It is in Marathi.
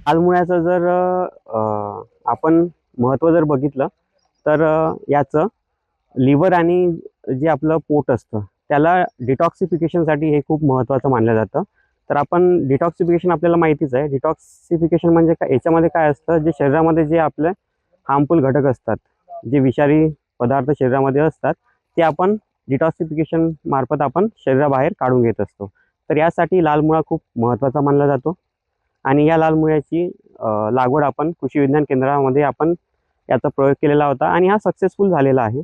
लाल मुळ्याचं जर आपण महत्त्व जर बघितलं तर याचं लिव्हर आणि जे आपलं पोट असतं त्याला डिटॉक्सिफिकेशनसाठी हे खूप महत्त्वाचं मानलं जातं. तर आपण डिटॉक्सिफिकेशन आपल्याला माहितीच आहे. डिटॉक्सिफिकेशन म्हणजे काय, याच्यामध्ये काय असतं, जे शरीरामध्ये जे आपले हार्मफुल घटक असतात, जे विषारी पदार्थ शरीरामध्ये असतात, ते आपण डिटॉक्सिफिकेशन मार्फत आपण शरीराबाहेर काढून घेत असतो. तर यासाठी लाल मुळा खूप महत्त्वाचा मानला जातो. आणि या लाल मुळ्याची लागवड आपण कृषी विज्ञान केंद्रामध्ये आपण याचा प्रयोग केलेला होता आणि हा सक्सेसफुल झालेला आहे.